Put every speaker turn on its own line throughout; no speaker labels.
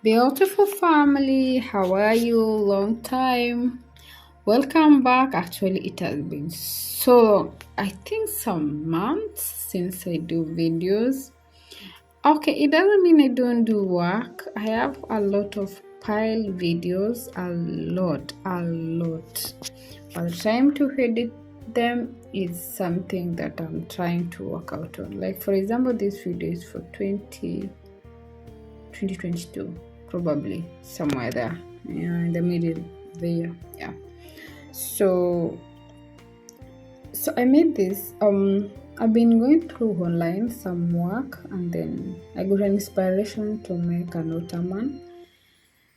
Beautiful family, how are you? Long time. Welcome back. Actually, it has been so long. I think some months since I do videos. Okay, it doesn't mean I don't do work. I have a lot of pile videos, a lot. But the time to edit them is something that I'm trying to work out on. Like, for example, this video is for 2022, probably somewhere there, in the middle there. Yeah. So I made this. I've been going through online some work, and then I got an inspiration to make an Ottoman.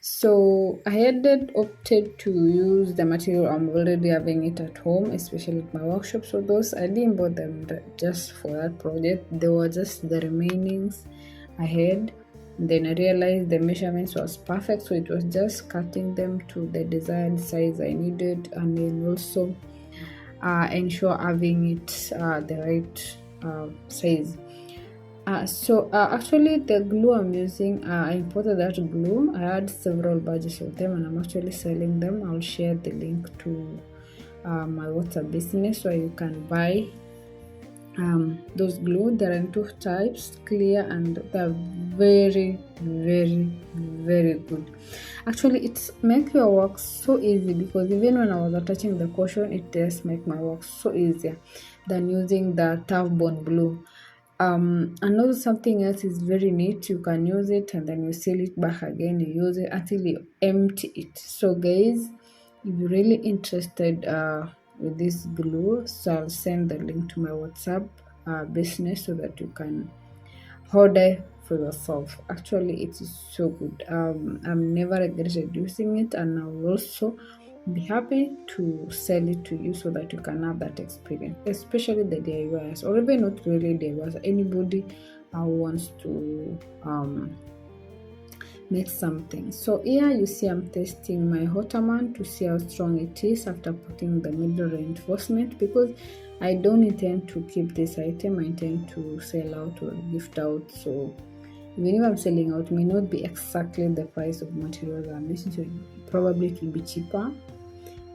So I had opted to use the material I'm already having it at home, especially at my workshop. So those I didn't bought them just for that project. They were just the remainings I had. Then I realized the measurements was perfect, so it was just cutting them to the desired size I needed, and then also ensure having it the right size. Actually, the glue I'm using, I imported that glue. I had several batches of them, and I'm actually selling them. I'll share the link to my WhatsApp business so you can buy those glue. There are two types, clear, and they're very, very, very good. Actually, it's make your work so easy, because even when I was attaching the cushion, it does make my work so easier than using the tough bond glue. And also something else is very neat. You can use it and then you seal it back again. You use it until you empty it. So, guys, if you're really interested with this glue, so I'll send the link to my WhatsApp business so that you can order for yourself. Actually, it is so good. I'm never regretted using it, and I will also be happy to sell it to you so that you can have that experience, especially the DIYers, or even not really DIYers, anybody who wants to make something. So here you see I'm testing my Ottoman to see how strong it is after putting the middle reinforcement, because I don't intend to keep this item. I intend to sell out or gift out. So even if I'm selling out, it may not be exactly the price of materials I'm using, so probably it will be cheaper.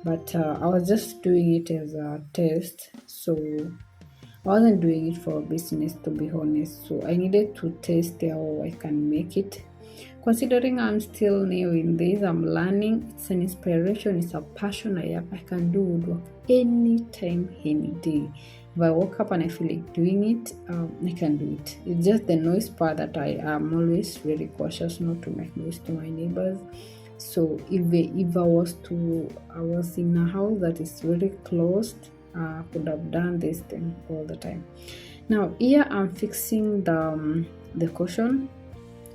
But I was just doing it as a test, so I wasn't doing it for business, to be honest. So I needed to test how I can make it. Considering I'm still new in this, I'm learning. It's an inspiration, it's a passion I have. I can do woodwork anytime, any day. If I woke up and I feel like doing it, I can do it. It's just the noise part that I am always very cautious not to make noise to my neighbors. So if I was in a house that is very closed, I could have done this thing all the time. Now here I'm fixing the cushion.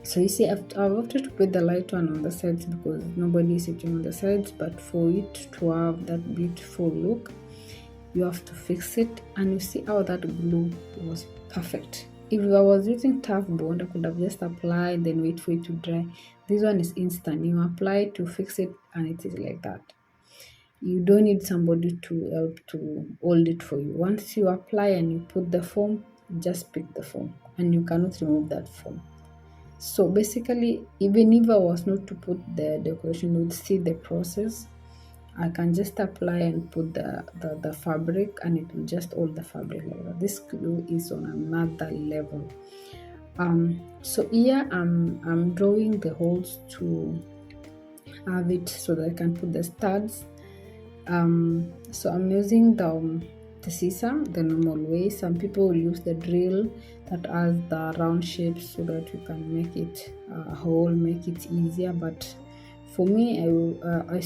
So you see, I've opted to put the light one on the sides because nobody is sitting on the sides, but for it to have that beautiful look, you have to fix it. And you see how that glue was perfect. If I was using tough bond, I could have just applied then wait for it to dry. This one is instant. You apply to fix it and it is like that. You don't need somebody to help to hold it for you. Once you apply and you put the foam, just pick the foam, and you cannot remove that foam. So basically, even if I was not to put the decoration, you would see the process. I can just apply and put the fabric, and it will just hold the fabric like that. This glue is on another level. So here I'm drawing the holes to have it so that I can put the studs. So I'm using the scissor the normal way. Some people will use the drill that has the round shapes so that you can make it a hole, make it easier. But for me, I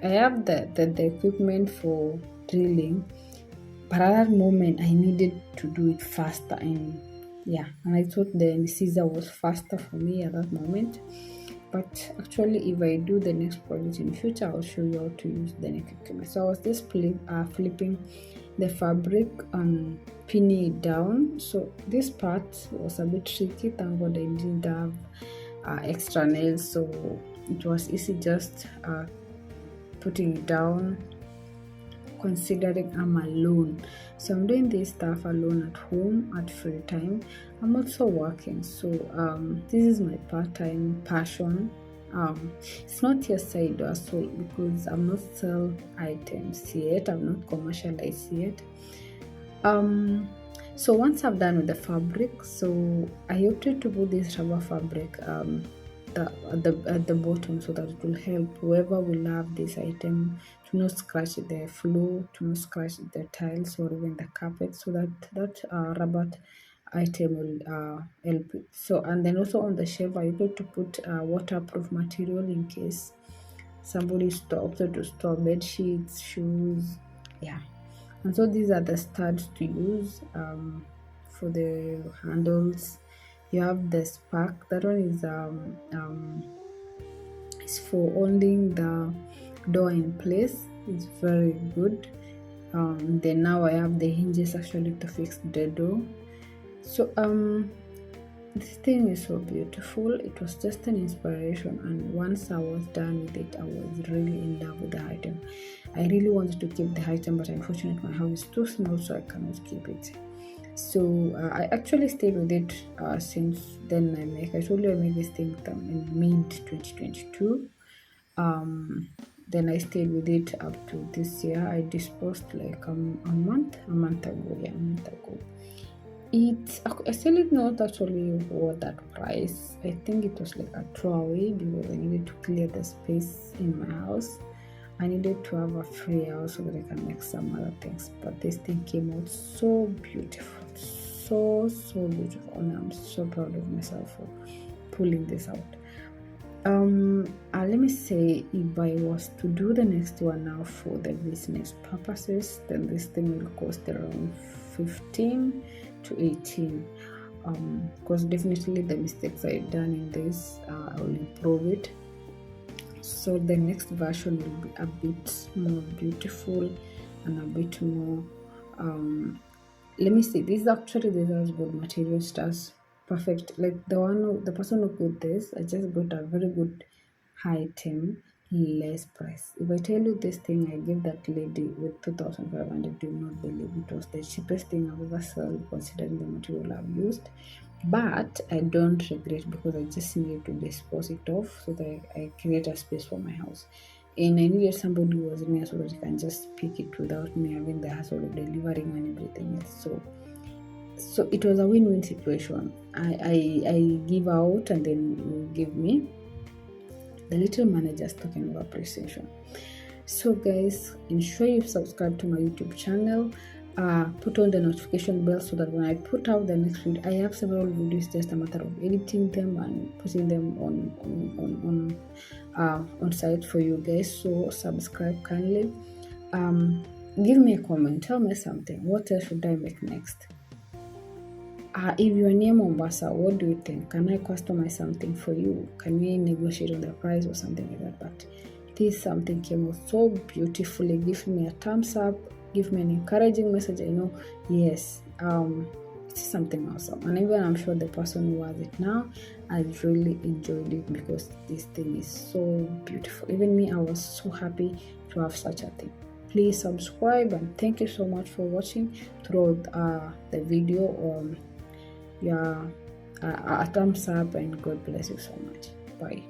have the equipment for drilling, but at that moment I needed to do it faster, and yeah, and I thought the scissor was faster for me at that moment. But actually, if I do the next project in the future, I'll show you how to use the neck equipment. So I was just flipping the fabric and pinning it down. So this part was a bit tricky. Thank God I didn't have extra nails, so it was easy just putting it down, considering I'm alone. So I'm doing this stuff alone at home at free time. I'm also working, so this is my part-time passion. It's not your side hustle because I'm not sell items yet, I'm not commercialized yet. So once I've done with the fabric, so I opted to put this rubber fabric at the bottom, so that it will help whoever will have this item to not scratch the floor, to not scratch the tiles or even the carpet, so that rubber item will help it. So, and then also on the shelf I opted to put waterproof material in case somebody opted to store bed sheets, shoes, yeah. And so these are the studs to use for the handles. You have the spark, that one is for holding the door in place. It's very good. Then now I have the hinges actually to fix the door. So this thing is so beautiful. It was just an inspiration, and once I was done with it, I was really in love with the item. I really wanted to keep the item, but unfortunately my house is too small, so I cannot keep it. So I actually stayed with it since then. I told you I made this thing in mid 2022. Then I stayed with it up to this year. I disposed like a month ago. Yeah, a month ago. I still did not actually worth that price. I think it was like a throwaway because I needed to clear the space in my house. I needed to have a free house so that I can make some other things. But this thing came out so beautiful, so beautiful, and I'm so proud of myself for pulling this out. Let me say, if I was to do the next one now for the business purposes, then this thing will cost around 15 to 18. Because definitely the mistakes I've done in this, I will improve it. So the next version will be a bit more beautiful and a bit more. Let me see. This actually deserves good material stars. Perfect. Like the person who put this, I just got a very good item, less price. If I tell you this thing I gave that lady with 2,500, do not believe it was the cheapest thing I've ever sold considering the material I've used. But I don't regret because I just needed to dispose it off so that I create a space for my house. And I needed somebody who was near so that I can just pick it without me having the hassle of delivering and everything else. So it was a win-win situation. I give out and then you give me. The little manager's token of appreciation. So guys, ensure you subscribe to my YouTube channel. Put on the notification bell so that when I put out the next video, I have several videos, just a matter of editing them and putting them on site for you guys. So subscribe kindly. Give me a comment, tell me something. What else should I make next? If you're near Mombasa, what do you think? Can I customize something for you? Can we negotiate on the price or something like that? But this something came out so beautifully. Give me a thumbs up. Give me an encouraging message. I know, yes, it's something awesome. And even I'm sure the person who has it now, I really enjoyed it because this thing is so beautiful. Even me, I was so happy to have such a thing. Please subscribe and thank you so much for watching throughout the video. A thumbs up and God bless you so much. Bye.